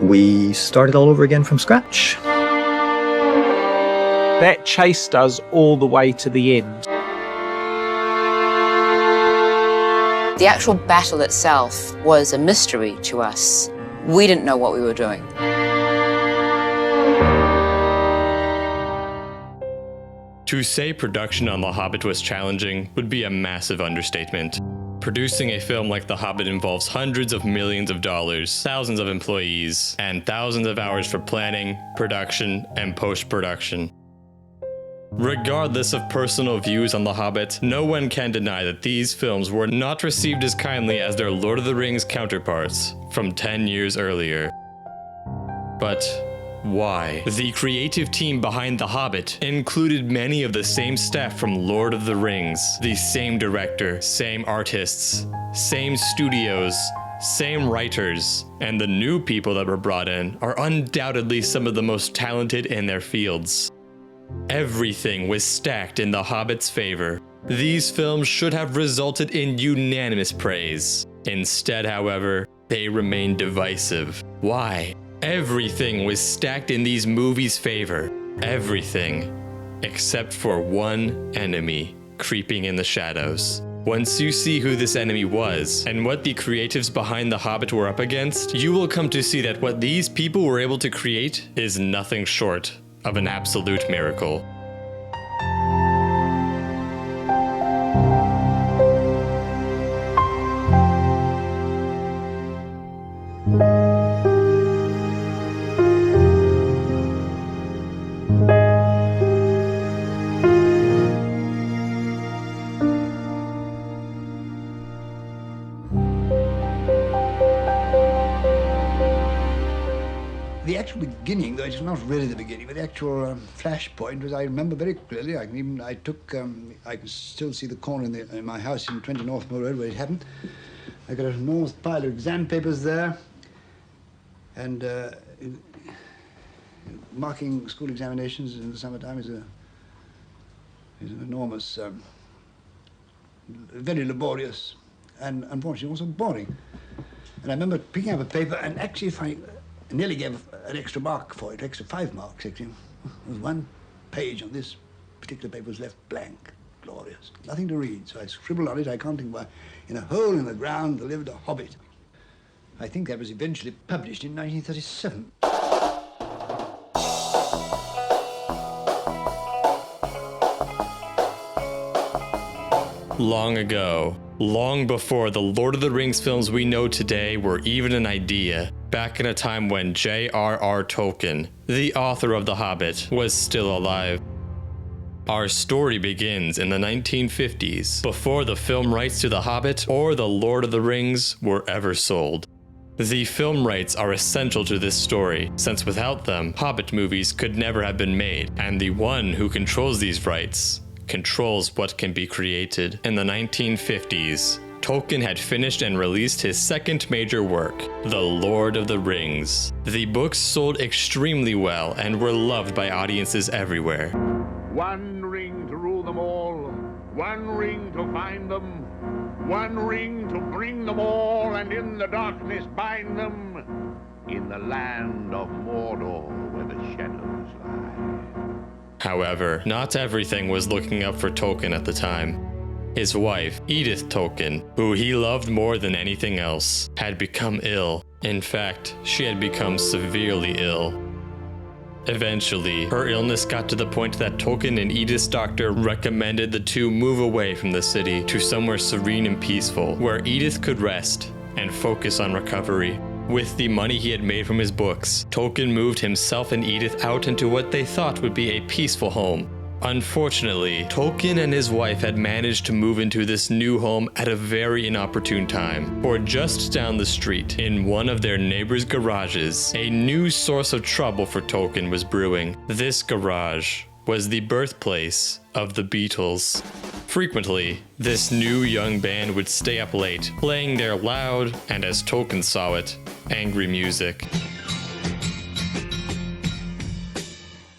we started all over again from scratch. That chased us all the way to the end. The actual battle itself was a mystery to us. We didn't know what we were doing. To say production on The Hobbit was challenging would be a massive understatement. Producing a film like The Hobbit involves hundreds of millions of dollars, thousands of employees, and thousands of hours for planning, production, and post-production. Regardless of personal views on The Hobbit, no one can deny that these films were not received as kindly as their Lord of the Rings counterparts from 10 years earlier. But why? The creative team behind The Hobbit included many of the same staff from Lord of the Rings, the same director, same artists, same studios, same writers, and the new people that were brought in are undoubtedly some of the most talented in their fields. Everything was stacked in The Hobbit's favor. These films should have resulted in unanimous praise. Instead, however, they remained divisive. Why? Everything was stacked in these movies' favor. Everything. Except for one enemy creeping in the shadows. Once you see who this enemy was, and what the creatives behind The Hobbit were up against, you will come to see that what these people were able to create is nothing short of an absolute miracle. The actual beginning, though it's not really the beginning, but the actual flashpoint was, I remember very clearly. I can still see the corner in my house in 20 North Mill Road where it happened. I got an enormous pile of exam papers there, and marking school examinations in the summertime is an enormous, very laborious, and unfortunately also boring. And I remember picking up a paper and actually finding. I nearly gave an extra mark for it, extra 5 marks, actually. There was one page on this particular paper was left blank. Glorious. Nothing to read, so I scribbled on it, I can't think why. In a hole in the ground there lived a hobbit. I think that was eventually published in 1937. Long ago, long before the Lord of the Rings films we know today were even an idea, back in a time when J.R.R. Tolkien, the author of The Hobbit, was still alive. Our story begins in the 1950s, before the film rights to The Hobbit or the Lord of the Rings were ever sold. The film rights are essential to this story, since without them, Hobbit movies could never have been made, and the one who controls these rights controls what can be created. In the 1950s, Tolkien had finished and released his second major work, The Lord of the Rings. The books sold extremely well and were loved by audiences everywhere. One ring to rule them all, one ring to find them, one ring to bring them all, and in the darkness bind them, in the land of Mordor where the shadows lie. However, not everything was looking up for Tolkien at the time. His wife, Edith Tolkien, who he loved more than anything else, had become ill. In fact, she had become severely ill. Eventually, her illness got to the point that Tolkien and Edith's doctor recommended the two move away from the city to somewhere serene and peaceful, where Edith could rest and focus on recovery. With the money he had made from his books, Tolkien moved himself and Edith out into what they thought would be a peaceful home. Unfortunately, Tolkien and his wife had managed to move into this new home at a very inopportune time, for just down the street, in one of their neighbors' garages, a new source of trouble for Tolkien was brewing. This garage was the birthplace of the Beatles. Frequently, this new young band would stay up late, playing their loud, and as Tolkien saw it, angry music.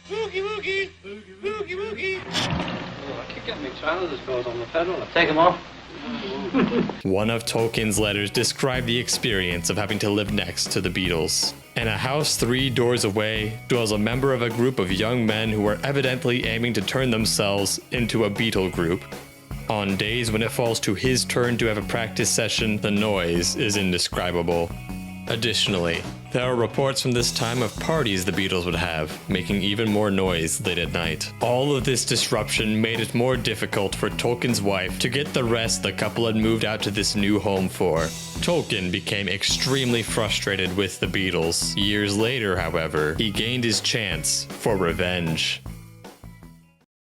Boogie woogie, boogie woogie. Oh, I keep getting my trousers caught on the pedal. I'll take them off. One of Tolkien's letters described the experience of having to live next to the Beatles. In a house 3 doors away dwells a member of a group of young men who are evidently aiming to turn themselves into a Beatle group. On days when it falls to his turn to have a practice session, the noise is indescribable. Additionally, there are reports from this time of parties the Beatles would have, making even more noise late at night. All of this disruption made it more difficult for Tolkien's wife to get the rest the couple had moved out to this new home for. Tolkien became extremely frustrated with the Beatles. Years later, however, he gained his chance for revenge.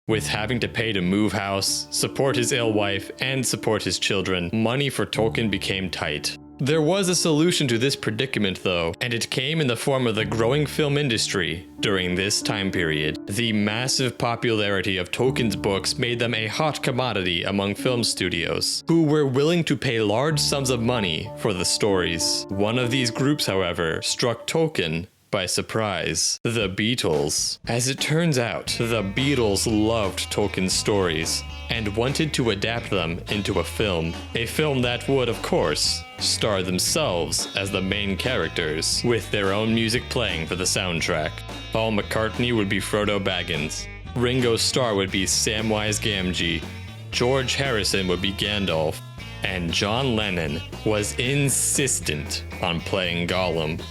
With having to pay to move house, support his ill wife, and support his children, money for Tolkien became tight. There was a solution to this predicament though, and it came in the form of the growing film industry during this time period. The massive popularity of Tolkien's books made them a hot commodity among film studios, who were willing to pay large sums of money for the stories. One of these groups, however, struck Tolkien by surprise: the Beatles. As it turns out, the Beatles loved Tolkien's stories and wanted to adapt them into a film that would, of course, star themselves as the main characters, with their own music playing for the soundtrack. Paul McCartney would be Frodo Baggins, Ringo Starr would be Samwise Gamgee, George Harrison would be Gandalf, and John Lennon was insistent on playing Gollum.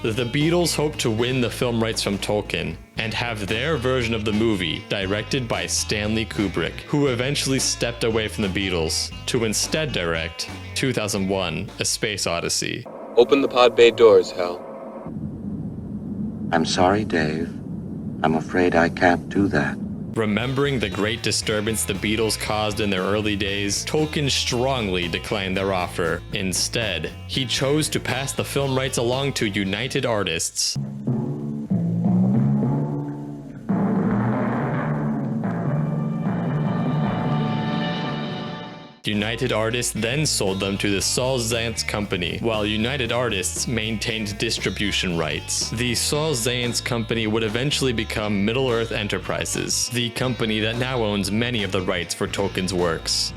The Beatles hoped to win the film rights from Tolkien and have their version of the movie directed by Stanley Kubrick, who eventually stepped away from the Beatles to instead direct 2001: A Space Odyssey. Open the pod bay doors, Hal. I'm sorry, Dave. I'm afraid I can't do that. Remembering the great disturbance the Beatles caused in their early days, Tolkien strongly declined their offer. Instead, he chose to pass the film rights along to United Artists. United Artists then sold them to the Saul Zaentz Company, while United Artists maintained distribution rights. The Saul Zaentz Company would eventually become Middle-earth Enterprises, the company that now owns many of the rights for Tolkien's works.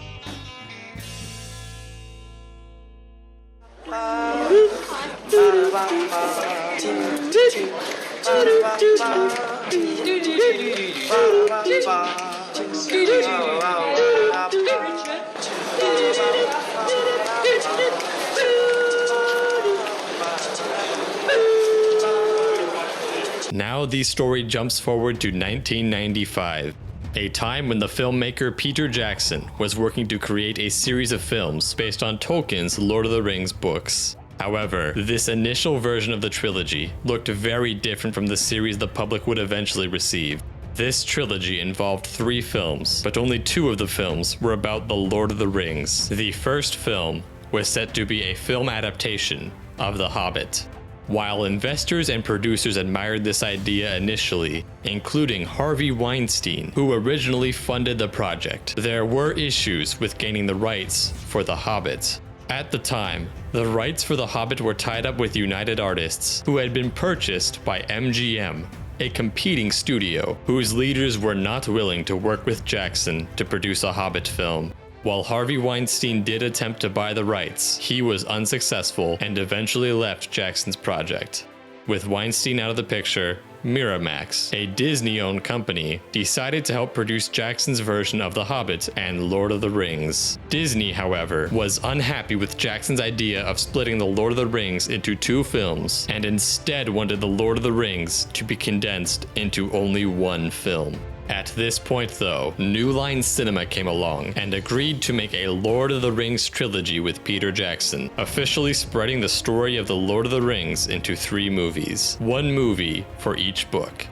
Now the story jumps forward to 1995, a time when the filmmaker Peter Jackson was working to create a series of films based on Tolkien's Lord of the Rings books. However, this initial version of the trilogy looked very different from the series the public would eventually receive. This trilogy involved 3 films, but only 2 of the films were about the Lord of the Rings. The first film was set to be a film adaptation of The Hobbit. While investors and producers admired this idea initially, including Harvey Weinstein, who originally funded the project, there were issues with gaining the rights for The Hobbit. At the time, the rights for The Hobbit were tied up with United Artists, who had been purchased by MGM, a competing studio whose leaders were not willing to work with Jackson to produce a Hobbit film. While Harvey Weinstein did attempt to buy the rights, he was unsuccessful and eventually left Jackson's project. With Weinstein out of the picture, Miramax, a Disney-owned company, decided to help produce Jackson's version of The Hobbit and Lord of the Rings. Disney, however, was unhappy with Jackson's idea of splitting the Lord of the Rings into 2 films, and instead wanted the Lord of the Rings to be condensed into only 1 film. At this point though, New Line Cinema came along and agreed to make a Lord of the Rings trilogy with Peter Jackson, officially spreading the story of the Lord of the Rings into 3 movies, 1 movie for each book.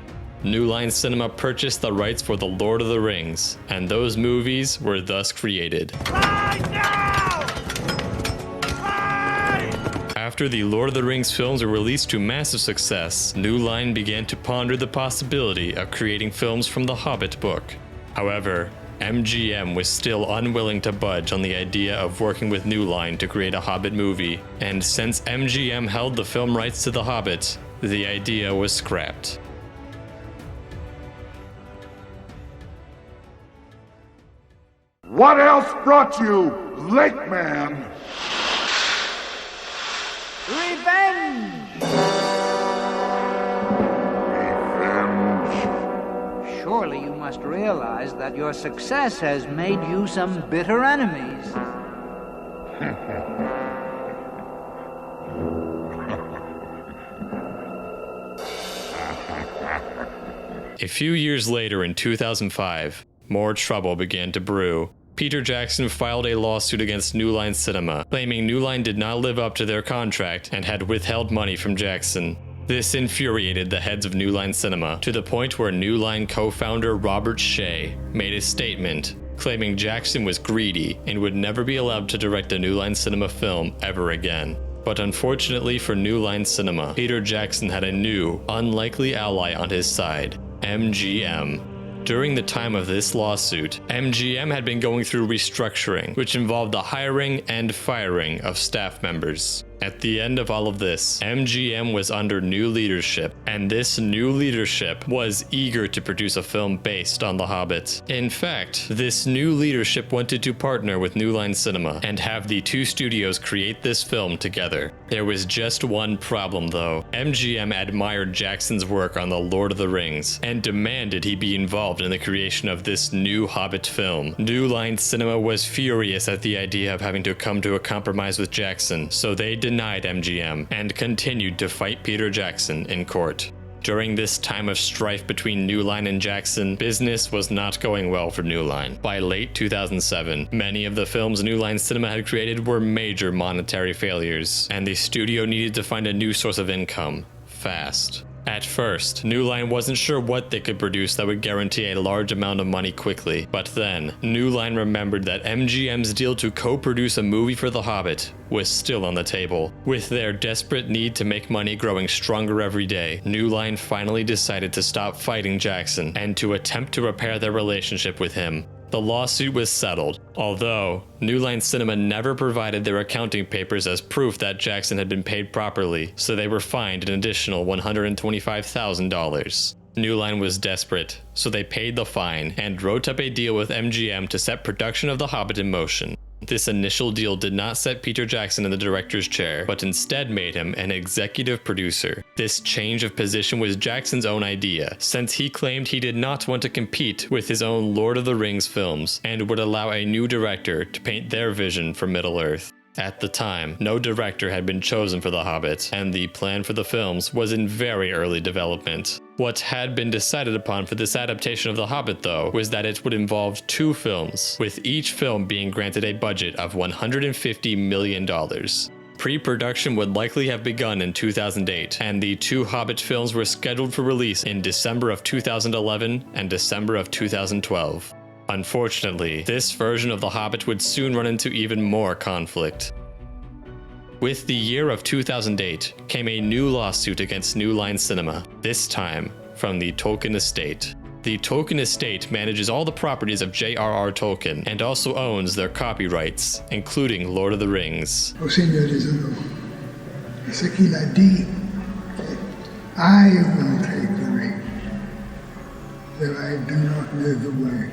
New Line Cinema purchased the rights for the Lord of the Rings, and those movies were thus created. After the Lord of the Rings films were released to massive success, New Line began to ponder the possibility of creating films from the Hobbit book. However, MGM was still unwilling to budge on the idea of working with New Line to create a Hobbit movie, and since MGM held the film rights to The Hobbit, the idea was scrapped. What else brought you, Lake Man? Revenge! Revenge? Surely you must realize that your success has made you some bitter enemies. A few years later in 2005, more trouble began to brew. Peter Jackson filed a lawsuit against New Line Cinema, claiming New Line did not live up to their contract and had withheld money from Jackson. This infuriated the heads of New Line Cinema, to the point where New Line co-founder Robert Shea made a statement claiming Jackson was greedy and would never be allowed to direct a New Line Cinema film ever again. But unfortunately for New Line Cinema, Peter Jackson had a new, unlikely ally on his side, MGM. During the time of this lawsuit, MGM had been going through restructuring, which involved the hiring and firing of staff members. At the end of all of this, MGM was under new leadership, and this new leadership was eager to produce a film based on The Hobbit. In fact, this new leadership wanted to partner with New Line Cinema and have the two studios create this film together. There was just one problem though. MGM admired Jackson's work on The Lord of the Rings and demanded he be involved in the creation of this new Hobbit film. New Line Cinema was furious at the idea of having to come to a compromise with Jackson, so they denied MGM and continued to fight Peter Jackson in court. During this time of strife between New Line and Jackson, business was not going well for New Line. By late 2007, many of the films New Line Cinema had created were major monetary failures, and the studio needed to find a new source of income, fast. At first, New Line wasn't sure what they could produce that would guarantee a large amount of money quickly, but then, New Line remembered that MGM's deal to co-produce a movie for The Hobbit was still on the table. With their desperate need to make money growing stronger every day, New Line finally decided to stop fighting Jackson and to attempt to repair their relationship with him. The lawsuit was settled, although New Line Cinema never provided their accounting papers as proof that Jackson had been paid properly, so they were fined an additional $125,000. New Line was desperate, so they paid the fine and wrote up a deal with MGM to set production of The Hobbit in motion. This initial deal did not set Peter Jackson in the director's chair, but instead made him an executive producer. This change of position was Jackson's own idea, since he claimed he did not want to compete with his own Lord of the Rings films and would allow a new director to paint their vision for Middle-earth. At the time, no director had been chosen for The Hobbit, and the plan for the films was in very early development. What had been decided upon for this adaptation of The Hobbit, though, was that it would involve 2 films, with each film being granted a budget of $150 million. Pre-production would likely have begun in 2008, and the 2 Hobbit films were scheduled for release in December of 2011 and December of 2012. Unfortunately, this version of The Hobbit would soon run into even more conflict. With the year of 2008 came a new lawsuit against New Line Cinema, this time from the Tolkien Estate. The Tolkien Estate manages all the properties of J.R.R. Tolkien and also owns their copyrights, including Lord of the Rings. Oh, Señor Isidro, it's a killer deed. I will take the ring, though I do not know the way.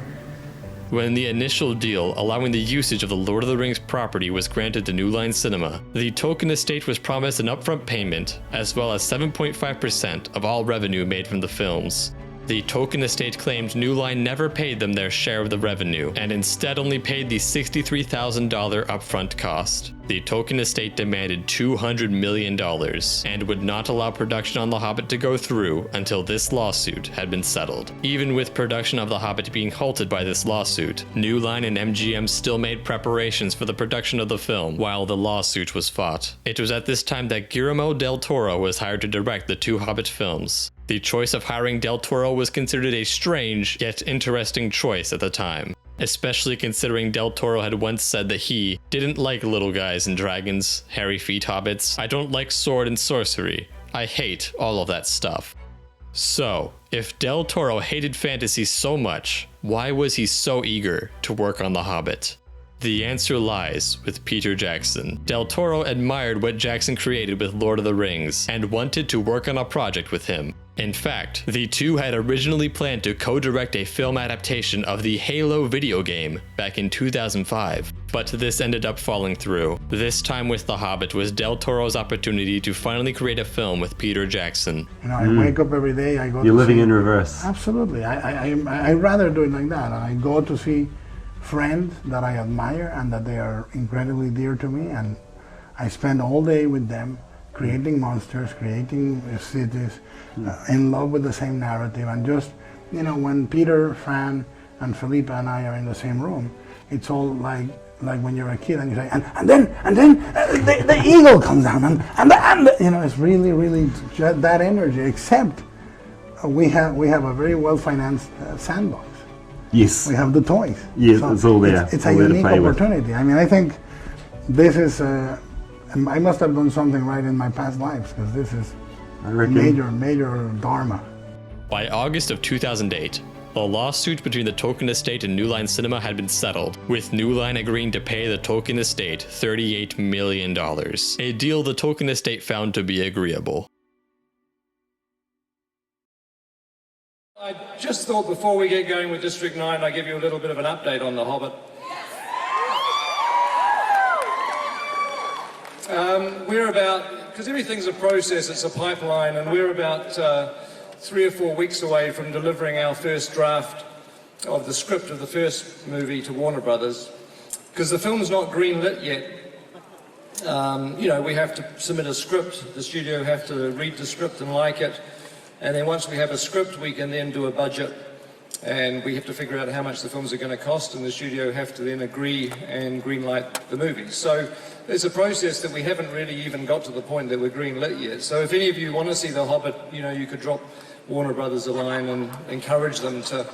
When the initial deal allowing the usage of the Lord of the Rings property was granted to New Line Cinema, the Tolkien Estate was promised an upfront payment, as well as 7.5% of all revenue made from the films. The Tolkien Estate claimed New Line never paid them their share of the revenue, and instead only paid the $63,000 upfront cost. The Tolkien Estate demanded $200 million, and would not allow production on The Hobbit to go through until this lawsuit had been settled. Even with production of The Hobbit being halted by this lawsuit, New Line and MGM still made preparations for the production of the film while the lawsuit was fought. It was at this time that Guillermo del Toro was hired to direct the 2 Hobbit films. The choice of hiring Del Toro was considered a strange yet interesting choice at the time, especially considering Del Toro had once said that he didn't like little guys and dragons, hairy feet hobbits. I don't like sword and sorcery. I hate all of that stuff. So, if Del Toro hated fantasy so much, why was he so eager to work on The Hobbit? The answer lies with Peter Jackson. Del Toro admired what Jackson created with Lord of the Rings and wanted to work on a project with him. In fact, the two had originally planned to co-direct a film adaptation of the Halo video game back in 2005, but this ended up falling through. This time with The Hobbit was Del Toro's opportunity to finally create a film with Peter Jackson. I wake up every day, I go You're living see, in reverse. Absolutely. I'd rather do it like that. I go to see friends that I admire and that they are incredibly dear to me, and I spend all day with them creating monsters, creating cities, in love with the same narrative. And just, when Peter, Fran, and Felipe and I are in the same room, it's all like when you're a kid and you say, and then the eagle comes down, and it's really that energy, except we have a very well-financed sandbox. Yes. We have the toys. Yes, so it's all there. It's a unique opportunity. I mean, I think this is, I must have done something right in my past lives, because this is major dharma. By August of 2008, the lawsuit between the Tolkien estate and New Line Cinema had been settled, with New Line agreeing to pay the Tolkien estate $38 million, a deal the Tolkien estate found to be agreeable. I just thought before we get going with District 9, I'd give you a little bit of an update on The Hobbit. We're about, because everything's a process, it's a pipeline, and we're about 3 or 4 weeks away from delivering our first draft of the script of the first movie to Warner Brothers. Because the film's not greenlit yet. We have to submit a script, the studio have to read the script and like it, and then once we have a script, we can then do a budget, and we have to figure out how much the films are going to cost, and the studio have to then agree and greenlight the movie. So it's a process that we haven't really even got to the point that we're greenlit yet. So if any of you want to see The Hobbit, you could drop Warner Brothers a line and encourage them to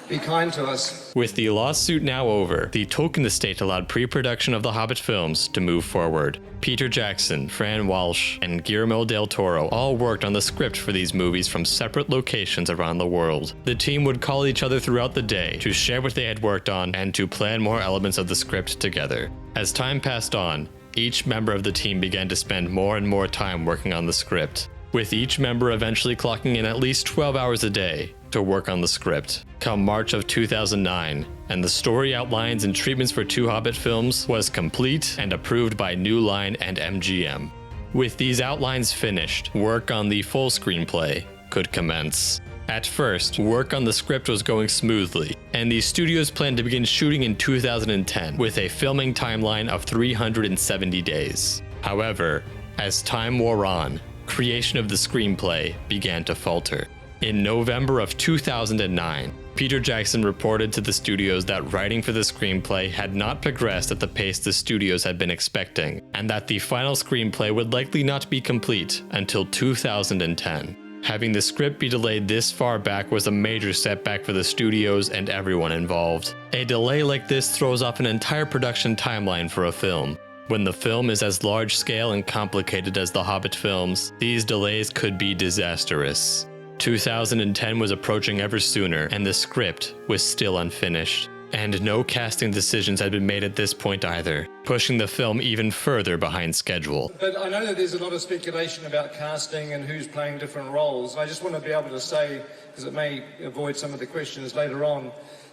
be kind to us. With the lawsuit now over, the Tolkien estate allowed pre-production of the Hobbit films to move forward. Peter Jackson, Fran Walsh, and Guillermo del Toro all worked on the script for these movies from separate locations around the world. The team would call each other throughout the day to share what they had worked on and to plan more elements of the script together. As time passed on, each member of the team began to spend more and more time working on the script, with each member eventually clocking in at least 12 hours a day to work on the script. Come March of 2009, and the story outlines and treatments for 2 Hobbit films was complete and approved by New Line and MGM. With these outlines finished, work on the full screenplay could commence. At first, work on the script was going smoothly, and the studios planned to begin shooting in 2010 with a filming timeline of 370 days. However, as time wore on, creation of the screenplay began to falter. In November of 2009, Peter Jackson reported to the studios that writing for the screenplay had not progressed at the pace the studios had been expecting, and that the final screenplay would likely not be complete until 2010. Having the script be delayed this far back was a major setback for the studios and everyone involved. A delay like this throws off an entire production timeline for a film. When the film is as large-scale and complicated as the Hobbit films, these delays could be disastrous. 2010 was approaching ever sooner, and the script was still unfinished. And no casting decisions had been made at this point either, pushing the film even further behind schedule. But I know that there's a lot of speculation about casting and who's playing different roles. I just want to be able to say, because it may avoid some of the questions later on,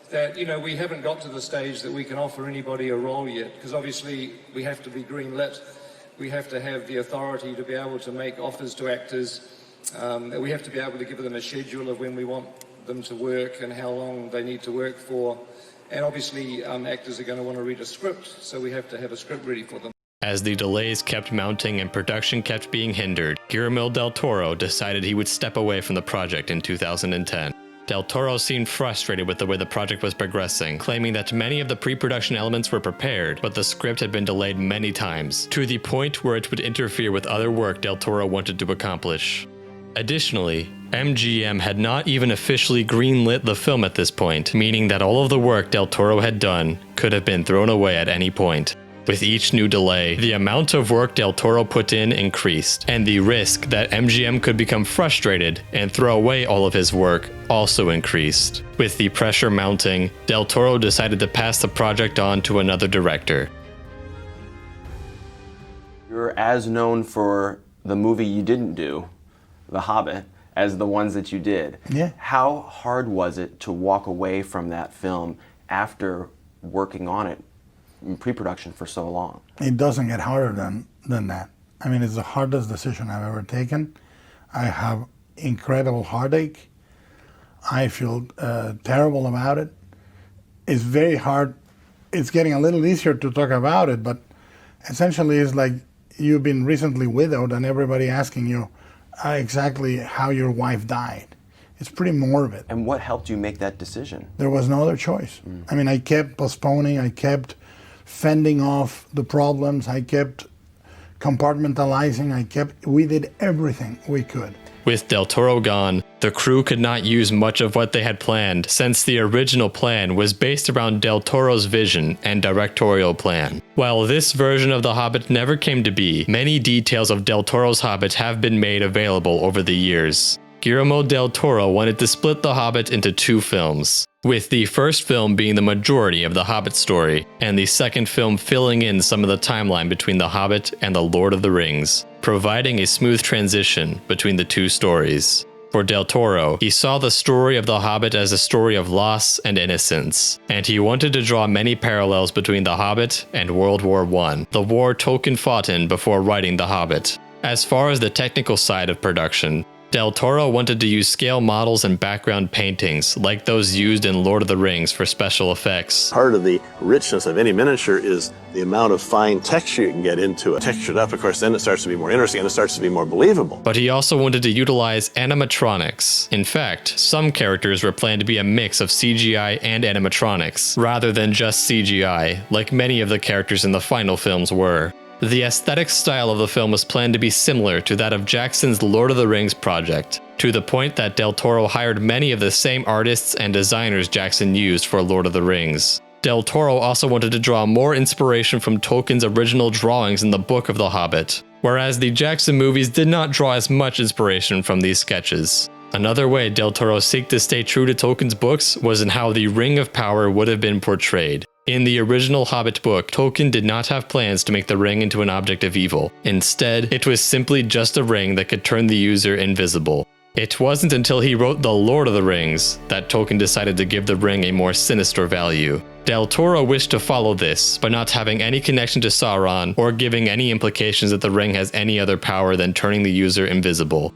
that, we haven't got to the stage that we can offer anybody a role yet, because obviously we have to be green-lit. We have to have the authority to be able to make offers to actors. We have to be able to give them a schedule of when we want them to work and how long they need to work for. And obviously, actors are going to want to read a script, so we have to have a script ready for them. As the delays kept mounting and production kept being hindered, Guillermo del Toro decided he would step away from the project in 2010. Del Toro seemed frustrated with the way the project was progressing, claiming that many of the pre-production elements were prepared, but the script had been delayed many times, to the point where it would interfere with other work Del Toro wanted to accomplish. Additionally, MGM had not even officially greenlit the film at this point, meaning that all of the work Del Toro had done could have been thrown away at any point. With each new delay, the amount of work Del Toro put in increased, and the risk that MGM could become frustrated and throw away all of his work also increased. With the pressure mounting, Del Toro decided to pass the project on to another director. You're as known for the movie you didn't do, The Hobbit, as the ones that you did. Yeah. How hard was it to walk away from that film after working on it in pre-production for so long? It doesn't get harder than that. I mean, it's the hardest decision I've ever taken. I have incredible heartache. I feel terrible about it. It's very hard. It's getting a little easier to talk about it, but essentially it's like you've been recently widowed and everybody asking you exactly how your wife died. It's pretty morbid. And what helped you make that decision? There was no other choice. I mean, I kept postponing, I kept fending off the problems, I kept compartmentalizing, we did everything we could. With Del Toro gone, the crew could not use much of what they had planned, since the original plan was based around Del Toro's vision and directorial plan. While this version of The Hobbit never came to be, many details of Del Toro's Hobbit have been made available over the years. Guillermo del Toro wanted to split The Hobbit into 2 films, with the first film being the majority of the Hobbit story, and the second film filling in some of the timeline between The Hobbit and The Lord of the Rings, providing a smooth transition between the 2 stories. For Del Toro, he saw the story of The Hobbit as a story of loss and innocence, and he wanted to draw many parallels between The Hobbit and World War I, the war Tolkien fought in before writing The Hobbit. As far as the technical side of production, Del Toro wanted to use scale models and background paintings, like those used in Lord of the Rings for special effects. Part of the richness of any miniature is the amount of fine texture you can get into it. Textured up, of course, then it starts to be more interesting and it starts to be more believable. But he also wanted to utilize animatronics. In fact, some characters were planned to be a mix of CGI and animatronics, rather than just CGI, like many of the characters in the final films were. The aesthetic style of the film was planned to be similar to that of Jackson's Lord of the Rings project, to the point that Del Toro hired many of the same artists and designers Jackson used for Lord of the Rings. Del Toro also wanted to draw more inspiration from Tolkien's original drawings in the Book of the Hobbit, whereas the Jackson movies did not draw as much inspiration from these sketches. Another way Del Toro sought to stay true to Tolkien's books was in how the Ring of Power would have been portrayed. In the original Hobbit book, Tolkien did not have plans to make the ring into an object of evil. Instead, it was simply just a ring that could turn the user invisible. It wasn't until he wrote The Lord of the Rings that Tolkien decided to give the ring a more sinister value. Del Toro wished to follow this, but not having any connection to Sauron or giving any implications that the ring has any other power than turning the user invisible.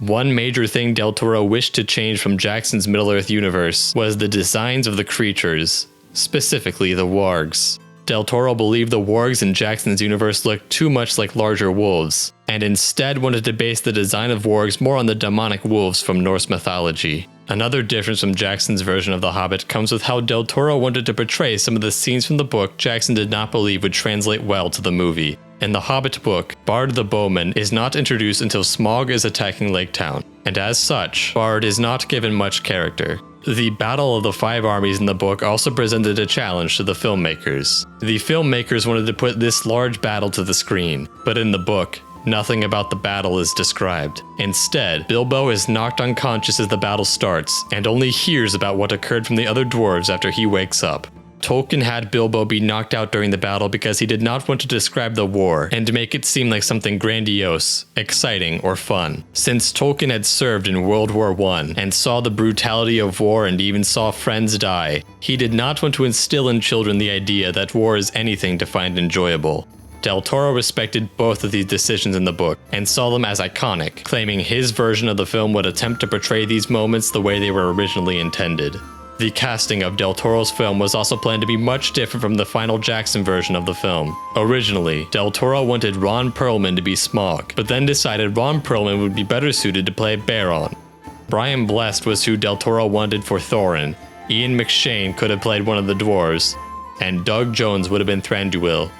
One major thing Del Toro wished to change from Jackson's Middle-earth universe was the designs of the creatures, specifically the wargs. Del Toro believed the wargs in Jackson's universe looked too much like larger wolves, and instead wanted to base the design of wargs more on the demonic wolves from Norse mythology. Another difference from Jackson's version of The Hobbit comes with how Del Toro wanted to portray some of the scenes from the book Jackson did not believe would translate well to the movie. In the Hobbit book, Bard the Bowman is not introduced until Smaug is attacking Lake Town, and as such, Bard is not given much character. The Battle of the Five Armies in the book also presented a challenge to the filmmakers. The filmmakers wanted to put this large battle to the screen, but in the book, nothing about the battle is described. Instead, Bilbo is knocked unconscious as the battle starts, and only hears about what occurred from the other dwarves after he wakes up. Tolkien had Bilbo be knocked out during the battle because he did not want to describe the war and to make it seem like something grandiose, exciting, or fun. Since Tolkien had served in World War I and saw the brutality of war and even saw friends die, he did not want to instill in children the idea that war is anything to find enjoyable. Del Toro respected both of these decisions in the book and saw them as iconic, claiming his version of the film would attempt to portray these moments the way they were originally intended. The casting of Del Toro's film was also planned to be much different from the final Jackson version of the film. Originally, Del Toro wanted Ron Perlman to be Smaug, but then decided Ron Perlman would be better suited to play Baron. Brian Blessed was who Del Toro wanted for Thorin, Ian McShane could have played one of the dwarves, and Doug Jones would have been Thranduil.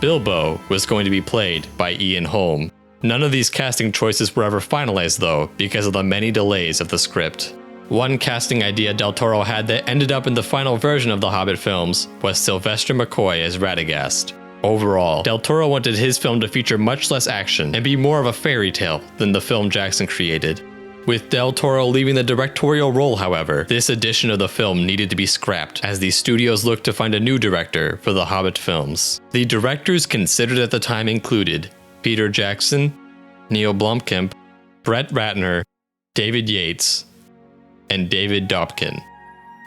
Bilbo was going to be played by Ian Holm. None of these casting choices were ever finalized though, because of the many delays of the script. One casting idea Del Toro had that ended up in the final version of the Hobbit films was Sylvester McCoy as Radagast. Overall, Del Toro wanted his film to feature much less action and be more of a fairy tale than the film Jackson created. With Del Toro leaving the directorial role, however, this edition of the film needed to be scrapped as the studios looked to find a new director for the Hobbit films. The directors considered at the time included Peter Jackson, Neil Blomkamp, Brett Ratner, David Yates, and David Dobkin.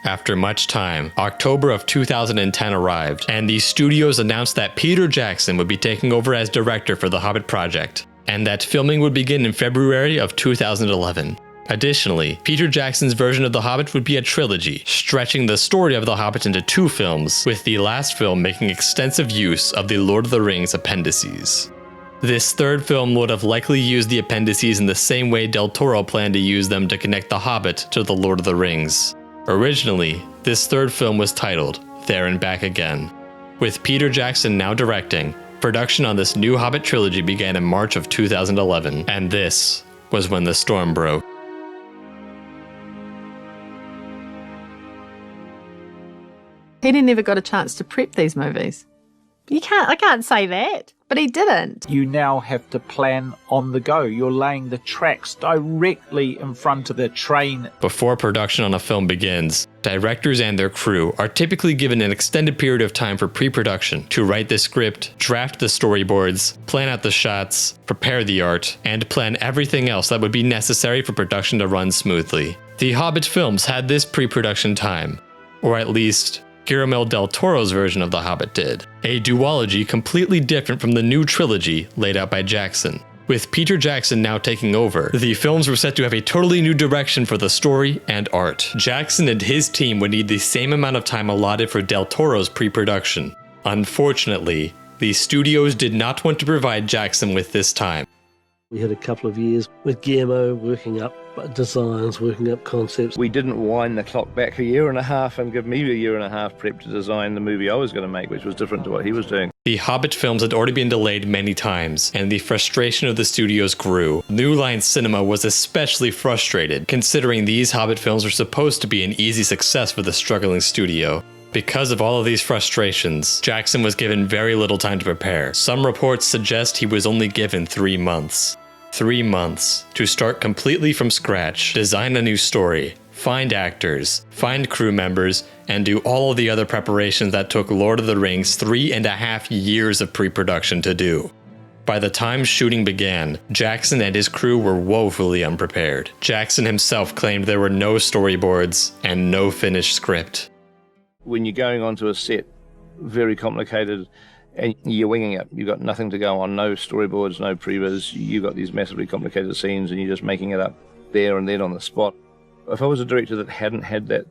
After much time, October of 2010 arrived, and the studios announced that Peter Jackson would be taking over as director for the Hobbit project, and that filming would begin in February of 2011. Additionally, Peter Jackson's version of The Hobbit would be a trilogy, stretching the story of The Hobbit into 2 films, with the last film making extensive use of the Lord of the Rings appendices. This third film would have likely used the appendices in the same way Del Toro planned to use them to connect The Hobbit to The Lord of the Rings. Originally, this third film was titled There and Back Again. With Peter Jackson now directing, production on this new Hobbit trilogy began in March of 2011, and this was when the storm broke. He never got a chance to prep these movies. I can't say that, but he didn't. You now have to plan on the go. You're laying the tracks directly in front of the train. Before production on a film begins, directors and their crew are typically given an extended period of time for pre-production to write the script, draft the storyboards, plan out the shots, prepare the art, and plan everything else that would be necessary for production to run smoothly. The Hobbit films had this pre-production time, or at least Guillermo del Toro's version of The Hobbit did, a duology completely different from the new trilogy laid out by Jackson. With Peter Jackson now taking over, the films were set to have a totally new direction for the story and art. Jackson and his team would need the same amount of time allotted for del Toro's pre-production. Unfortunately, the studios did not want to provide Jackson with this time. We had a couple of years with Guillermo working up designs, working up concepts. We didn't wind the clock back a year and a half and give me a year and a half prep to design the movie I was going to make, which was different to what he was doing. The Hobbit films had already been delayed many times, and the frustration of the studios grew. New Line Cinema was especially frustrated, considering these Hobbit films were supposed to be an easy success for the struggling studio. Because of all of these frustrations, Jackson was given very little time to prepare. Some reports suggest he was only given 3 months. 3 months to start completely from scratch, design a new story, find actors, find crew members, and do all of the other preparations that took Lord of the Rings 3.5 years of pre-production to do. By the time shooting began, Jackson and his crew were woefully unprepared. Jackson himself claimed there were no storyboards and no finished script. When you're going onto a set, very complicated, and you're winging it. You've got nothing to go on, no storyboards, no previs. You've got these massively complicated scenes and you're just making it up there and then on the spot. If I was a director that hadn't had that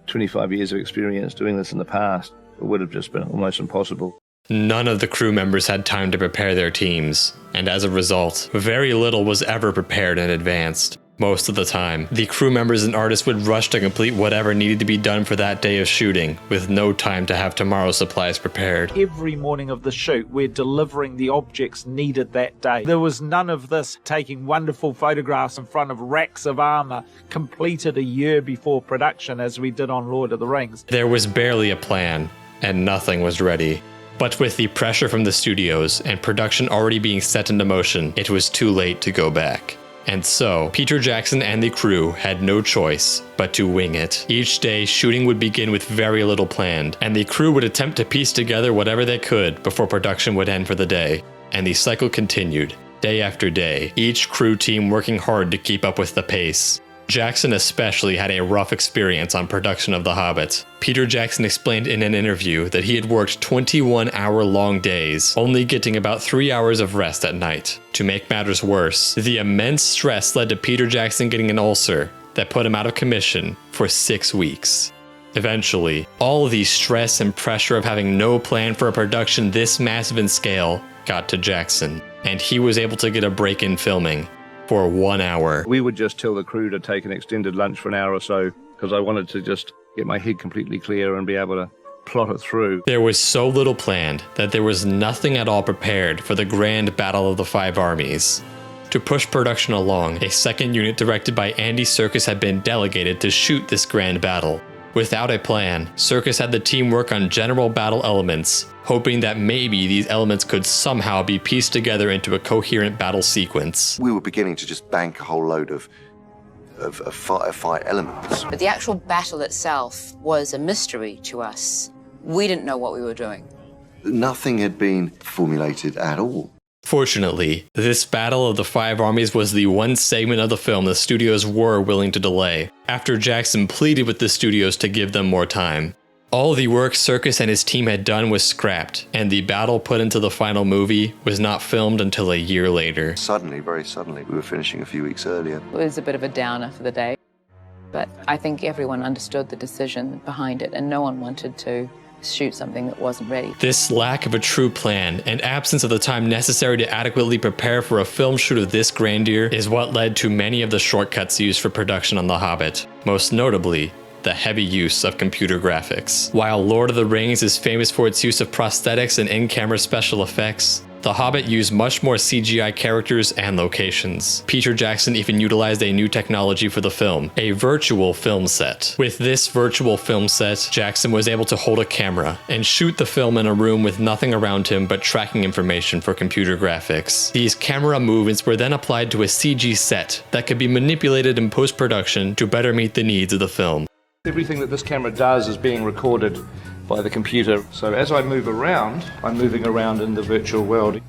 25 years of experience doing this in the past, it would have just been almost impossible. None of the crew members had time to prepare their teams, and as a result, very little was ever prepared in advance. Most of the time, the crew members and artists would rush to complete whatever needed to be done for that day of shooting, with no time to have tomorrow's supplies prepared. Every morning of the shoot, we're delivering the objects needed that day. There was none of this taking wonderful photographs in front of racks of armor completed a year before production as we did on Lord of the Rings. There was barely a plan, and nothing was ready. But with the pressure from the studios and production already being set into motion, it was too late to go back. And so, Peter Jackson and the crew had no choice but to wing it. Each day, shooting would begin with very little planned, and the crew would attempt to piece together whatever they could before production would end for the day. And the cycle continued, day after day, each crew team working hard to keep up with the pace. Jackson especially had a rough experience on production of The Hobbit. Peter Jackson explained in an interview that he had worked 21-hour-long days, only getting about 3 hours of rest at night. To make matters worse, the immense stress led to Peter Jackson getting an ulcer that put him out of commission for 6 weeks. Eventually, all of the stress and pressure of having no plan for a production this massive in scale got to Jackson, and he was able to get a break in filming. For 1 hour. We would just tell the crew to take an extended lunch for an hour or so, because I wanted to just get my head completely clear and be able to plot it through. There was so little planned that there was nothing at all prepared for the grand battle of the 5 armies. To push production along, a second unit directed by Andy Serkis had been delegated to shoot this grand battle. Without a plan, Serkis had the team work on general battle elements, hoping that maybe these elements could somehow be pieced together into a coherent battle sequence. We were beginning to just bank a whole load of fight elements. But the actual battle itself was a mystery to us. We didn't know what we were doing. Nothing had been formulated at all. Fortunately, this Battle of the Five Armies was the one segment of the film the studios were willing to delay, after Jackson pleaded with the studios to give them more time. All the work Serkis and his team had done was scrapped, and the battle put into the final movie was not filmed until a year later. Suddenly, very suddenly, we were finishing a few weeks earlier. It was a bit of a downer for the day, but I think everyone understood the decision behind it, and no one wanted to shoot something that wasn't ready. This lack of a true plan and absence of the time necessary to adequately prepare for a film shoot of this grandeur is what led to many of the shortcuts used for production on The Hobbit, most notably the heavy use of computer graphics. While Lord of the Rings is famous for its use of prosthetics and in-camera special effects, The Hobbit used much more CGI characters and locations. Peter Jackson even utilized a new technology for the film, a virtual film set. With this virtual film set, Jackson was able to hold a camera and shoot the film in a room with nothing around him but tracking information for computer graphics. These camera movements were then applied to a CG set that could be manipulated in post-production to better meet the needs of the film. Everything that this camera does is being recorded by the computer. So as I move around, I'm moving around in the virtual world.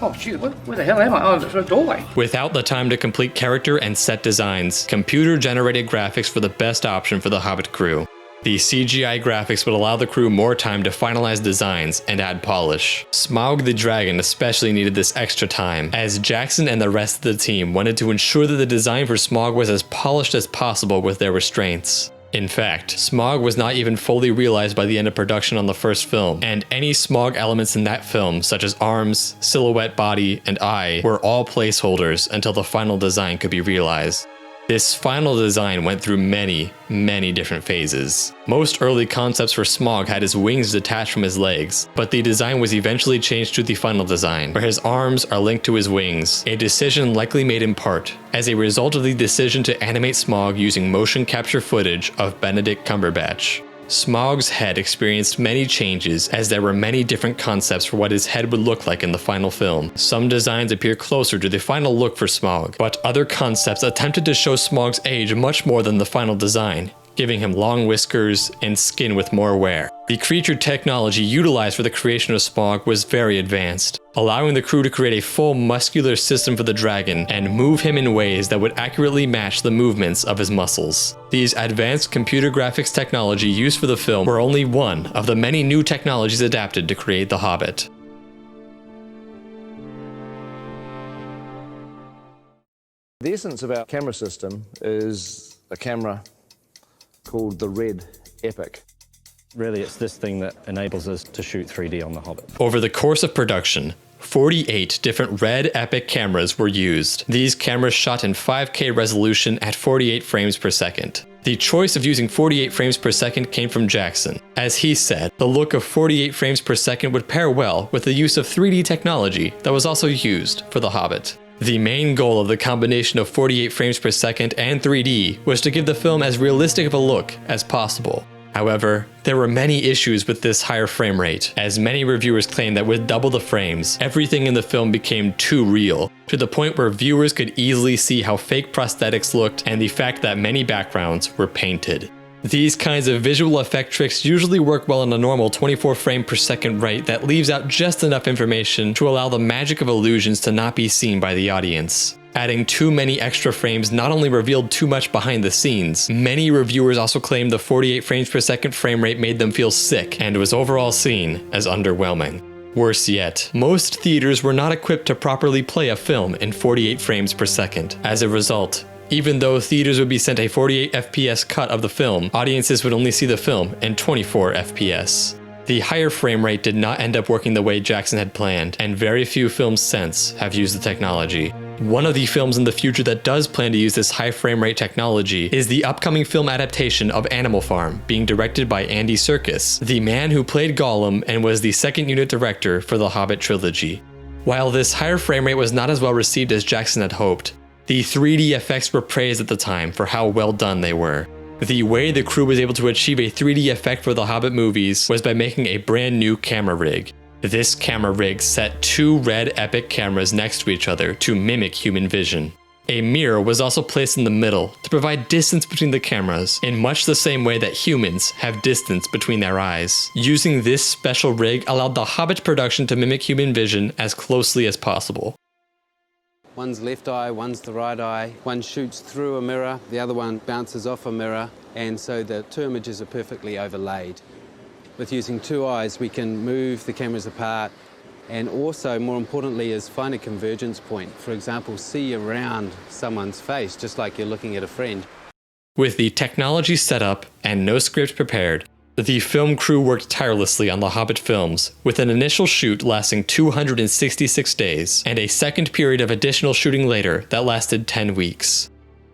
Oh, shoot, where the hell am I? Oh, it's a doorway. Without the time to complete character and set designs, computer-generated graphics were the best option for the Hobbit crew. The CGI graphics would allow the crew more time to finalize designs and add polish. Smaug the dragon especially needed this extra time, as Jackson and the rest of the team wanted to ensure that the design for Smaug was as polished as possible with their restraints. In fact, Smaug was not even fully realized by the end of production on the first film, and any Smaug elements in that film, such as arms, silhouette body, and eye, were all placeholders until the final design could be realized. This final design went through many different phases. Most early concepts for Smaug had his wings detached from his legs, but the design was eventually changed to the final design, where his arms are linked to his wings, a decision likely made in part as a result of the decision to animate Smaug using motion capture footage of Benedict Cumberbatch. Smaug's head experienced many changes as there were many different concepts for what his head would look like in the final film. Some designs appear closer to the final look for Smaug, but other concepts attempted to show Smaug's age much more than the final design, giving him long whiskers and skin with more wear. The creature technology utilized for the creation of Smaug was very advanced, allowing the crew to create a full muscular system for the dragon and move him in ways that would accurately match the movements of his muscles. These advanced computer graphics technology used for the film were only one of the many new technologies adapted to create The Hobbit. The essence of our camera system is a camera called the Red Epic. Really, it's this thing that enables us to shoot 3D on The Hobbit. Over the course of production, 48 different Red Epic cameras were used. These cameras shot in 5K resolution at 48 frames per second. The choice of using 48 frames per second came from Jackson. As he said, the look of 48 frames per second would pair well with the use of 3D technology that was also used for The Hobbit. The main goal of the combination of 48 frames per second and 3D was to give the film as realistic of a look as possible. However, there were many issues with this higher frame rate, as many reviewers claimed that with double the frames, everything in the film became too real, to the point where viewers could easily see how fake prosthetics looked and the fact that many backgrounds were painted. These kinds of visual effect tricks usually work well on a normal 24 frame per second rate that leaves out just enough information to allow the magic of illusions to not be seen by the audience. Adding too many extra frames not only revealed too much behind the scenes, many reviewers also claimed the 48 frames per second frame rate made them feel sick and was overall seen as underwhelming. Worse yet, most theaters were not equipped to properly play a film in 48 frames per second. As a result, even though theaters would be sent a 48 FPS cut of the film, audiences would only see the film in 24 FPS. The higher frame rate did not end up working the way Jackson had planned, and very few films since have used the technology. One of the films in the future that does plan to use this high frame rate technology is the upcoming film adaptation of Animal Farm, being directed by Andy Serkis, the man who played Gollum and was the second unit director for the Hobbit trilogy. While this higher frame rate was not as well received as Jackson had hoped, the 3D effects were praised at the time for how well done they were. The way the crew was able to achieve a 3D effect for the Hobbit movies was by making a brand new camera rig. This camera rig set two Red Epic cameras next to each other to mimic human vision. A mirror was also placed in the middle to provide distance between the cameras, in much the same way that humans have distance between their eyes. Using this special rig allowed the Hobbit production to mimic human vision as closely as possible. One's left eye, one's the right eye. One shoots through a mirror, the other one bounces off a mirror, and so the two images are perfectly overlaid. With using two eyes, we can move the cameras apart, and also, more importantly, is find a convergence point. For example, see around someone's face, just like you're looking at a friend. With the technology set up and no script prepared, the film crew worked tirelessly on the Hobbit films, with an initial shoot lasting 266 days, and a second period of additional shooting later that lasted 10 weeks.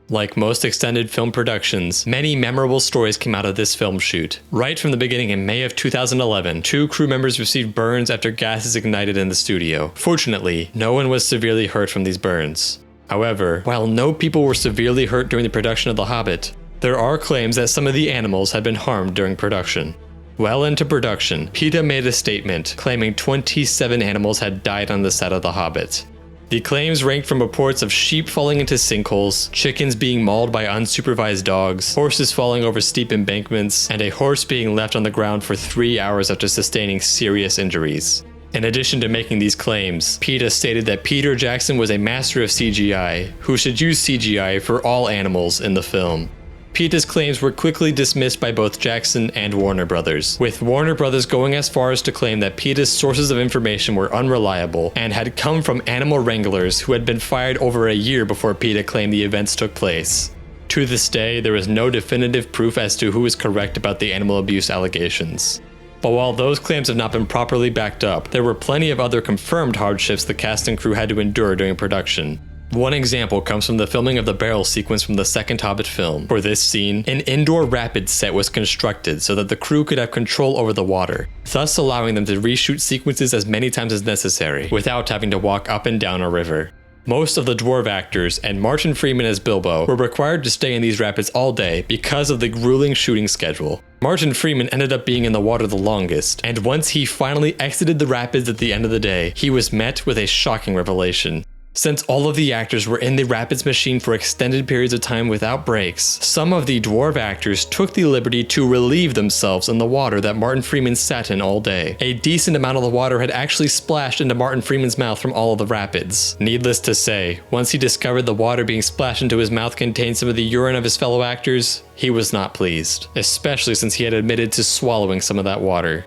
Like most extended film productions, many memorable stories came out of this film shoot. Right from the beginning in May of 2011, 2 crew members received burns after gases ignited in the studio. Fortunately, no one was severely hurt from these burns. However, while no people were severely hurt during the production of The Hobbit, there are claims that some of the animals had been harmed during production. Well into production, PETA made a statement claiming 27 animals had died on the set of The Hobbit. The claims ranked from reports of sheep falling into sinkholes, chickens being mauled by unsupervised dogs, horses falling over steep embankments, and a horse being left on the ground for 3 hours after sustaining serious injuries. In addition to making these claims, PETA stated that Peter Jackson was a master of CGI, who should use CGI for all animals in the film. PETA's claims were quickly dismissed by both Jackson and Warner Brothers, with Warner Brothers going as far as to claim that PETA's sources of information were unreliable and had come from animal wranglers who had been fired over a year before PETA claimed the events took place. To this day, there is no definitive proof as to who is correct about the animal abuse allegations. But while those claims have not been properly backed up, there were plenty of other confirmed hardships the cast and crew had to endure during production. One example comes from the filming of the barrel sequence from the second Hobbit film. For this scene, an indoor rapids set was constructed so that the crew could have control over the water, thus allowing them to reshoot sequences as many times as necessary, without having to walk up and down a river. Most of the dwarf actors and Martin Freeman as Bilbo were required to stay in these rapids all day because of the grueling shooting schedule. Martin Freeman ended up being in the water the longest, and once he finally exited the rapids at the end of the day, he was met with a shocking revelation. Since all of the actors were in the rapids machine for extended periods of time without breaks, some of the dwarf actors took the liberty to relieve themselves in the water that Martin Freeman sat in all day. A decent amount of the water had actually splashed into Martin Freeman's mouth from all of the rapids. Needless to say, once he discovered the water being splashed into his mouth contained some of the urine of his fellow actors, he was not pleased, especially since he had admitted to swallowing some of that water.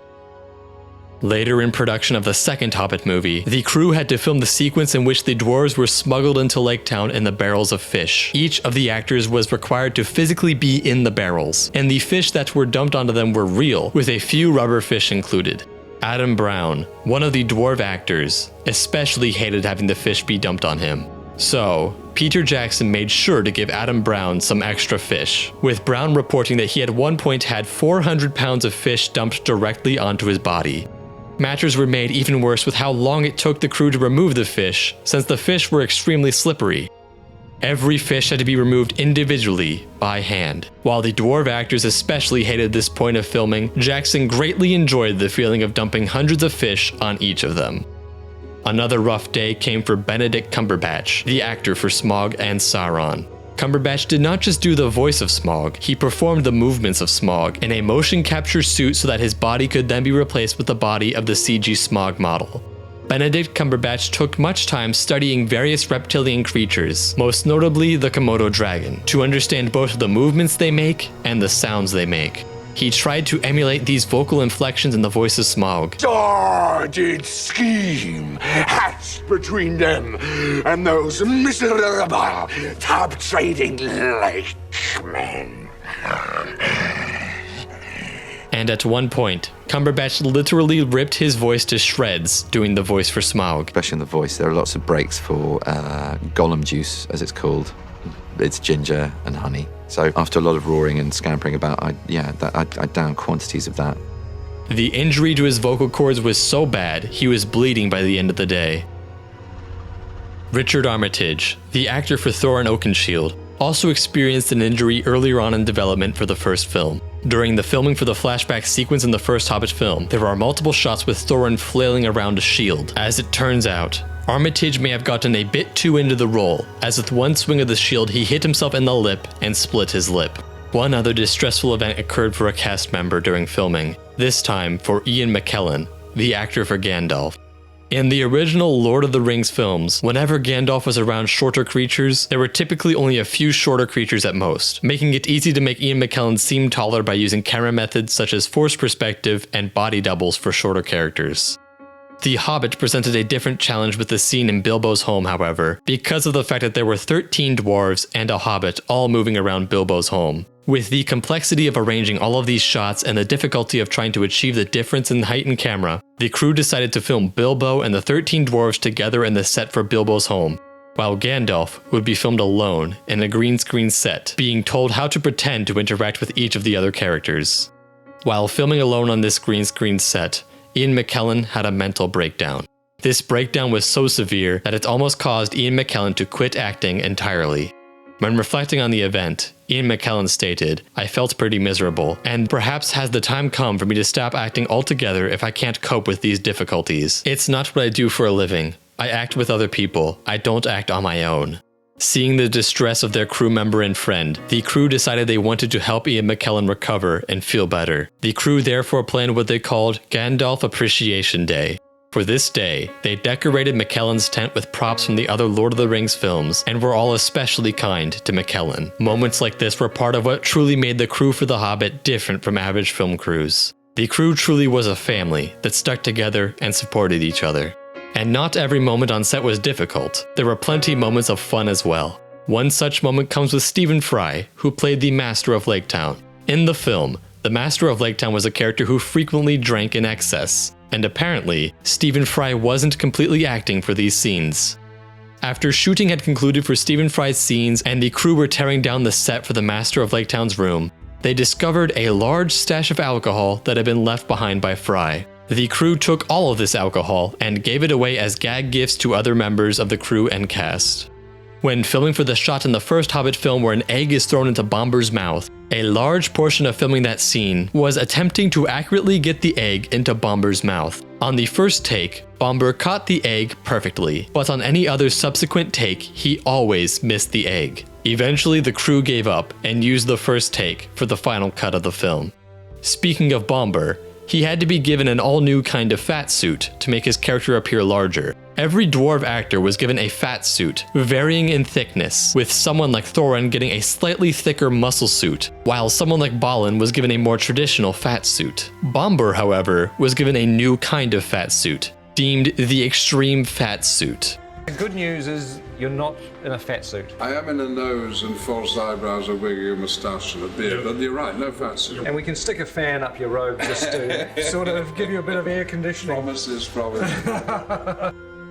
Later in production of the second Hobbit movie, the crew had to film the sequence in which the dwarves were smuggled into Lake Town in the barrels of fish. Each of the actors was required to physically be in the barrels, and the fish that were dumped onto them were real, with a few rubber fish included. Adam Brown, one of the dwarf actors, especially hated having the fish be dumped on him. So, Peter Jackson made sure to give Adam Brown some extra fish, with Brown reporting that he at one point had 400 pounds of fish dumped directly onto his body. Matters were made even worse with how long it took the crew to remove the fish, since the fish were extremely slippery. Every fish had to be removed individually, by hand. While the dwarf actors especially hated this point of filming, Jackson greatly enjoyed the feeling of dumping hundreds of fish on each of them. Another rough day came for Benedict Cumberbatch, the actor for Smaug and Sauron. Cumberbatch did not just do the voice of Smaug, he performed the movements of Smaug in a motion capture suit so that his body could then be replaced with the body of the CG Smaug model. Benedict Cumberbatch took much time studying various reptilian creatures, most notably the Komodo dragon, to understand both the movements they make and the sounds they make. He tried to emulate these vocal inflections in the voice of Smaug. Sordid scheme hatched between them and those miserable top-trading lake men. And at one point, Cumberbatch literally ripped his voice to shreds doing the voice for Smaug. Especially in the voice, there are lots of breaks for Gollum juice, as it's called. It's ginger and honey. So after a lot of roaring and scampering about, I downed quantities of that. The injury to his vocal cords was so bad, he was bleeding by the end of the day. Richard Armitage, the actor for Thorin Oakenshield, also experienced an injury earlier on in development for the first film. During the filming for the flashback sequence in the first Hobbit film, there are multiple shots with Thorin flailing around a shield. As it turns out, Armitage may have gotten a bit too into the role, as with one swing of the shield he hit himself in the lip and split his lip. One other distressful event occurred for a cast member during filming, this time for Ian Mckellen, the actor for Gandalf. In the original Lord of the Rings films, whenever Gandalf was around shorter creatures, there were typically only a few shorter creatures at most, making it easy to make Ian Mckellen seem taller by using camera methods such as forced perspective and body doubles for shorter characters. The Hobbit presented a different challenge with the scene in Bilbo's home, however, because of the fact that there were 13 dwarves and a hobbit all moving around Bilbo's home. With the complexity of arranging all of these shots and the difficulty of trying to achieve the difference in height and camera, the crew decided to film Bilbo and the 13 dwarves together in the set for Bilbo's home, while Gandalf would be filmed alone in a green screen set, being told how to pretend to interact with each of the other characters. While filming alone on this green screen set, Ian Mckellen had a mental breakdown. This breakdown was so severe that it almost caused Ian Mckellen to quit acting entirely. When reflecting on the event, Ian Mckellen stated, "I felt pretty miserable, and perhaps has the time come for me to stop acting altogether if I can't cope with these difficulties. It's not what I do for a living. I act with other people. I don't act on my own." Seeing the distress of their crew member and friend, the crew decided they wanted to help Ian Mckellen recover and feel better. The crew therefore planned what they called Gandalf Appreciation Day. For this day, they decorated Mckellen's tent with props from the other Lord of the Rings films, and were all especially kind to Mckellen. Moments like this were part of what truly made the crew for The Hobbit different from average film crews. The crew truly was a family that stuck together and supported each other. And not every moment on set was difficult. There were plenty moments of fun as well. One such moment comes with Stephen Fry, who played the Master of Laketown. In the film, the Master of Laketown was a character who frequently drank in excess, and apparently, Stephen Fry wasn't completely acting for these scenes. After shooting had concluded for Stephen Fry's scenes and the crew were tearing down the set for the Master of Laketown's room, they discovered a large stash of alcohol that had been left behind by Fry. The crew took all of this alcohol and gave it away as gag gifts to other members of the crew and cast. When filming for the shot in the first Hobbit film where an egg is thrown into Bombur's mouth, a large portion of filming that scene was attempting to accurately get the egg into Bombur's mouth. On the first take, Bombur caught the egg perfectly, but on any other subsequent take, he always missed the egg. Eventually, the crew gave up and used the first take for the final cut of the film. Speaking of Bombur, he had to be given an all-new kind of fat suit to make his character appear larger. Every dwarf actor was given a fat suit, varying in thickness, with someone like Thorin getting a slightly thicker muscle suit, while someone like Balin was given a more traditional fat suit. Bombur, however, was given a new kind of fat suit, deemed the extreme fat suit. The good news is you're not in a fat suit. I am in a nose and false eyebrows, a wig, a moustache and a beard, but you're right, no fat suit. And we can stick a fan up your robe just to sort of give you a bit of air conditioning. Promises.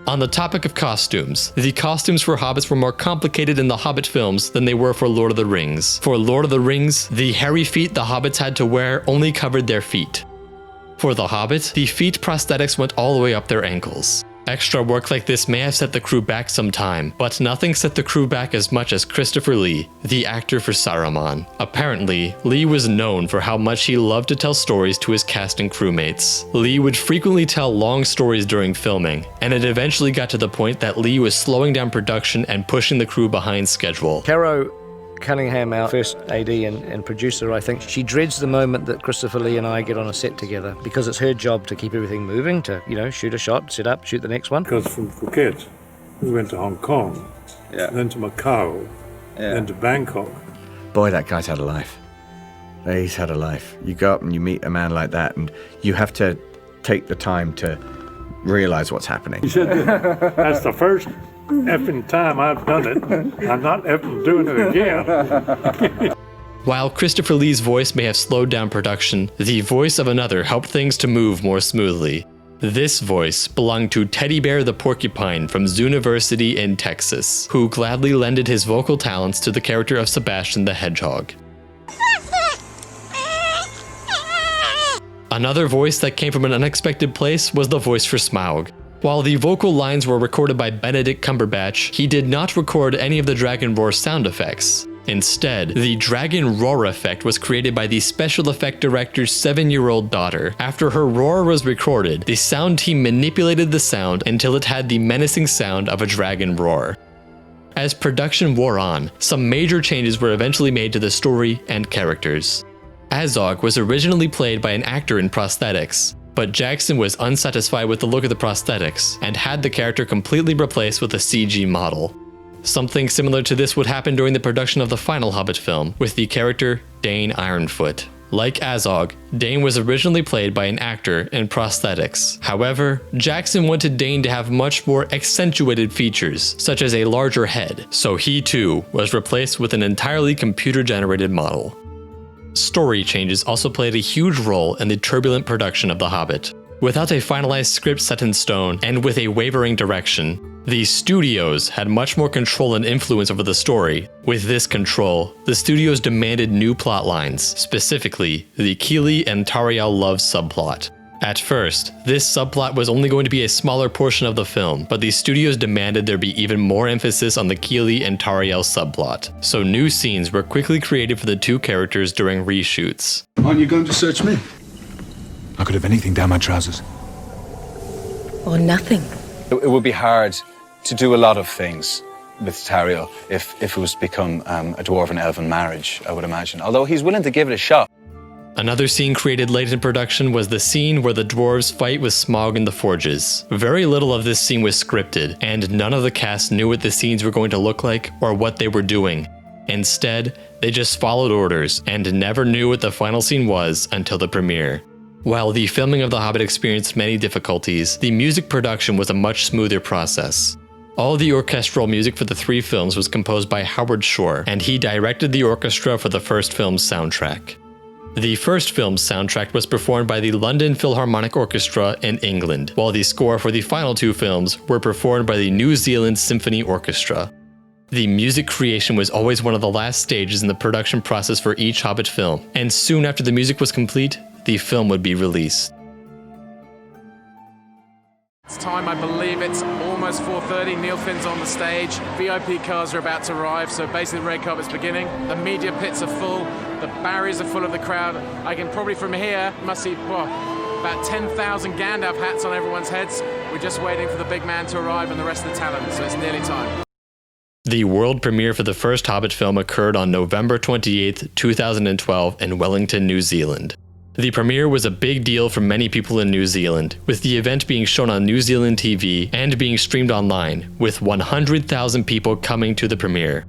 On the topic of costumes, the costumes for hobbits were more complicated in the Hobbit films than they were for Lord of the Rings. For Lord of the Rings, the hairy feet the hobbits had to wear only covered their feet. For the Hobbit, the feet prosthetics went all the way up their ankles. Extra work like this may have set the crew back some time, but nothing set the crew back as much as Christopher Lee, the actor for Saruman. Apparently, Lee was known for how much he loved to tell stories to his cast and crewmates. Lee would frequently tell long stories during filming, and it eventually got to the point that Lee was slowing down production and pushing the crew behind schedule. Caro Cunningham, our first AD and producer, I think, she dreads the moment that Christopher Lee and I get on a set together because it's her job to keep everything moving, to, shoot a shot, set up, shoot the next one. Because from Phuket, we went to Hong Kong, then to Macau, then to Bangkok. Boy, that guy's had a life. He's had a life. You go up and you meet a man like that and you have to take the time to realise what's happening. He said, that's the first effing time I've done it. I'm not effing doing it again. While Christopher Lee's voice may have slowed down production, the voice of another helped things to move more smoothly. This voice belonged to Teddy Bear the Porcupine from Zooniversity in Texas, who gladly lended his vocal talents to the character of Sebastian the Hedgehog. Another voice that came from an unexpected place was the voice for Smaug. While the vocal lines were recorded by Benedict Cumberbatch, he did not record any of the dragon roar sound effects. Instead, the dragon roar effect was created by the special effect director's 7-year-old daughter. After her roar was recorded, the sound team manipulated the sound until it had the menacing sound of a dragon roar. As production wore on, some major changes were eventually made to the story and characters. Azog was originally played by an actor in prosthetics, but Jackson was unsatisfied with the look of the prosthetics and had the character completely replaced with a CG model. Something similar to this would happen during the production of the final Hobbit film, with the character Dane Ironfoot. Like Azog, Dane was originally played by an actor in prosthetics. However, Jackson wanted Dane to have much more accentuated features, such as a larger head, so he too was replaced with an entirely computer-generated model. Story changes also played a huge role in the turbulent production of The Hobbit. Without a finalized script set in stone and with a wavering direction, the studios had much more control and influence over the story. With this control, the studios demanded new plot lines, specifically the Keely and Tauriel love subplot. At first, this subplot was only going to be a smaller portion of the film, but the studios demanded there be even more emphasis on the Keely and Tauriel subplot, so new scenes were quickly created for the two characters during reshoots. Aren't you going to search me? I could have anything down my trousers. Or nothing. It would be hard to do a lot of things with Tauriel if it was to become a dwarven-elven marriage, I would imagine, although he's willing to give it a shot. Another scene created late in production was the scene where the dwarves fight with Smaug in the forges. Very little of this scene was scripted, and none of the cast knew what the scenes were going to look like or what they were doing. Instead, they just followed orders and never knew what the final scene was until the premiere. While the filming of The Hobbit experienced many difficulties, the music production was a much smoother process. All the orchestral music for the 3 films was composed by Howard Shore, and he directed the orchestra for the first film's soundtrack. The first film's soundtrack was performed by the London Philharmonic Orchestra in England, while the score for the final 2 films were performed by the New Zealand Symphony Orchestra. The music creation was always one of the last stages in the production process for each Hobbit film, and soon after the music was complete, the film would be released. It's time, I believe it's almost 4:30. Neil Finn's on the stage. VIP cars are about to arrive, so basically the red carpet's beginning. The media pits are full. The barriers are full of the crowd. I can probably from here, must see about 10,000 Gandalf hats on everyone's heads. We're just waiting for the big man to arrive and the rest of the talent, so it's nearly time. The world premiere for the first Hobbit film occurred on November 28, 2012 in Wellington, New Zealand. The premiere was a big deal for many people in New Zealand, with the event being shown on New Zealand TV and being streamed online, with 100,000 people coming to the premiere.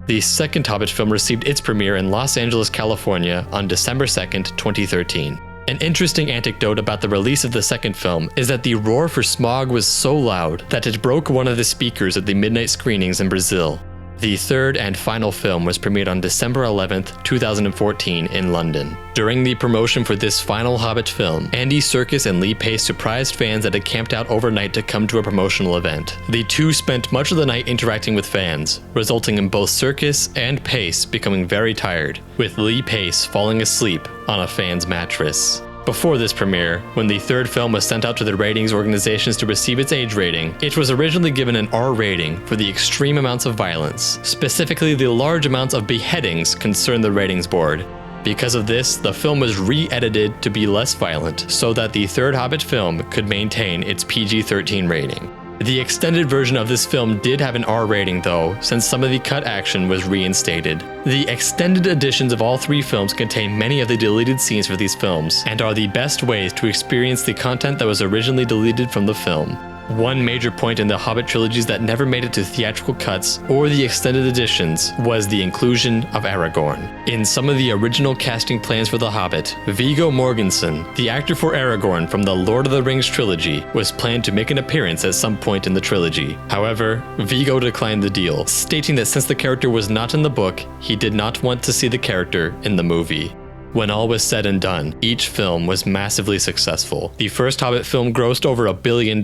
The second Hobbit film received its premiere in Los Angeles, California on December 2nd, 2013. An interesting anecdote about the release of the second film is that the roar for Smaug was so loud that it broke one of the speakers at the midnight screenings in Brazil. The third and final film was premiered on December 11th, 2014 in London. During the promotion for this final Hobbit film, Andy Serkis and Lee Pace surprised fans that had camped out overnight to come to a promotional event. The two spent much of the night interacting with fans, resulting in both Serkis and Pace becoming very tired, with Lee Pace falling asleep on a fan's mattress. Before this premiere, when the third film was sent out to the ratings organizations to receive its age rating, it was originally given an R rating for the extreme amounts of violence. Specifically, the large amounts of beheadings concerned the ratings board. Because of this, the film was re-edited to be less violent, so that the third Hobbit film could maintain its PG-13 rating. The extended version of this film did have an R rating though, since some of the cut action was reinstated. The extended editions of all 3 films contain many of the deleted scenes for these films, and are the best ways to experience the content that was originally deleted from the film. One major point in the Hobbit trilogies that never made it to theatrical cuts or the extended editions was the inclusion of Aragorn. In some of the original casting plans for The Hobbit, Viggo Mortensen, the actor for Aragorn from the Lord of the Rings trilogy, was planned to make an appearance at some point in the trilogy. However, Viggo declined the deal, stating that since the character was not in the book, he did not want to see the character in the movie. When all was said and done, each film was massively successful. The first Hobbit film grossed over $1 billion,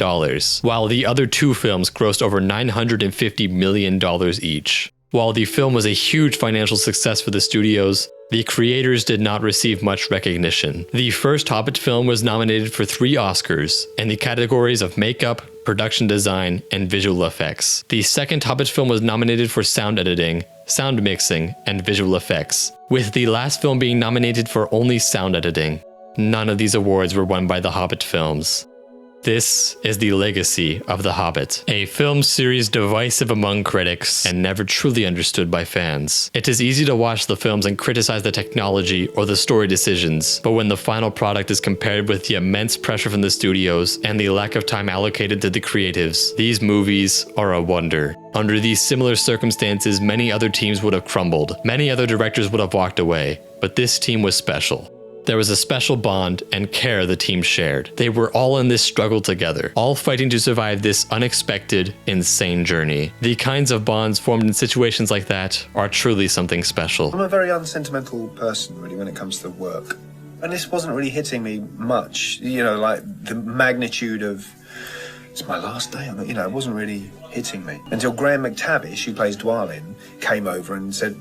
while the other 2 films grossed over $950 million each. While the film was a huge financial success for the studios, the creators did not receive much recognition. The first Hobbit film was nominated for 3 Oscars in the categories of makeup, production design, and visual effects. The second Hobbit film was nominated for sound editing, sound mixing, and visual effects, with the last film being nominated for only sound editing. None of these awards were won by the Hobbit films. This is the legacy of The Hobbit, a film series divisive among critics and never truly understood by fans. It is easy to watch the films and criticize the technology or the story decisions, but when the final product is compared with the immense pressure from the studios and the lack of time allocated to the creatives, these movies are a wonder. Under these similar circumstances, many other teams would have crumbled. Many other directors would have walked away, but this team was special. There was a special bond and care the team shared. They were all in this struggle together, all fighting to survive this unexpected, insane journey. The kinds of bonds formed in situations like that are truly something special. I'm a very unsentimental person, really, when it comes to work. And this wasn't really hitting me much, you know, like the magnitude of, it's my last day, you know, it wasn't really hitting me. Until Graham McTavish, who plays Dwalin, came over and said,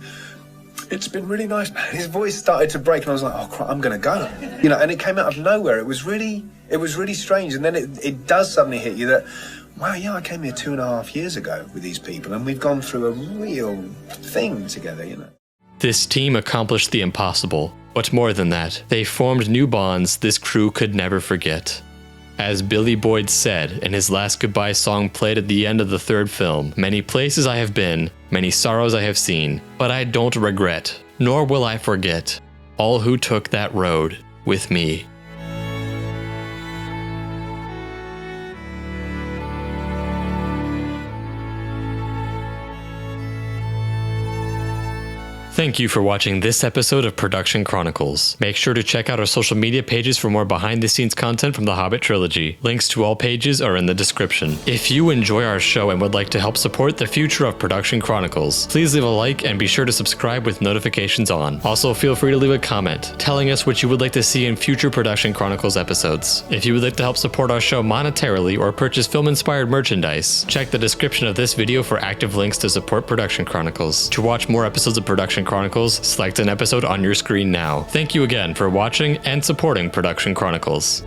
"It's been really nice, man." His voice started to break and I was like, oh crap, I'm gonna go. You know, and it came out of nowhere. It was really strange. And then it does suddenly hit you that, wow, yeah, I came here 2.5 years ago with these people and we've gone through a real thing together, you know. This team accomplished the impossible, but more than that, they formed new bonds this crew could never forget. As Billy Boyd said in his last goodbye song played at the end of the third film, "Many places I have been, many sorrows I have seen, but I don't regret, nor will I forget, all who took that road with me." Thank you for watching this episode of Production Chronicles. Make sure to check out our social media pages for more behind-the-scenes content from the Hobbit trilogy. Links to all pages are in the description. If you enjoy our show and would like to help support the future of Production Chronicles, please leave a like and be sure to subscribe with notifications on. Also, feel free to leave a comment telling us what you would like to see in future Production Chronicles episodes. If you would like to help support our show monetarily or purchase film-inspired merchandise, check the description of this video for active links to support Production Chronicles. To watch more episodes of Production Chronicles, select an episode on your screen now. Thank you again for watching and supporting Production Chronicles.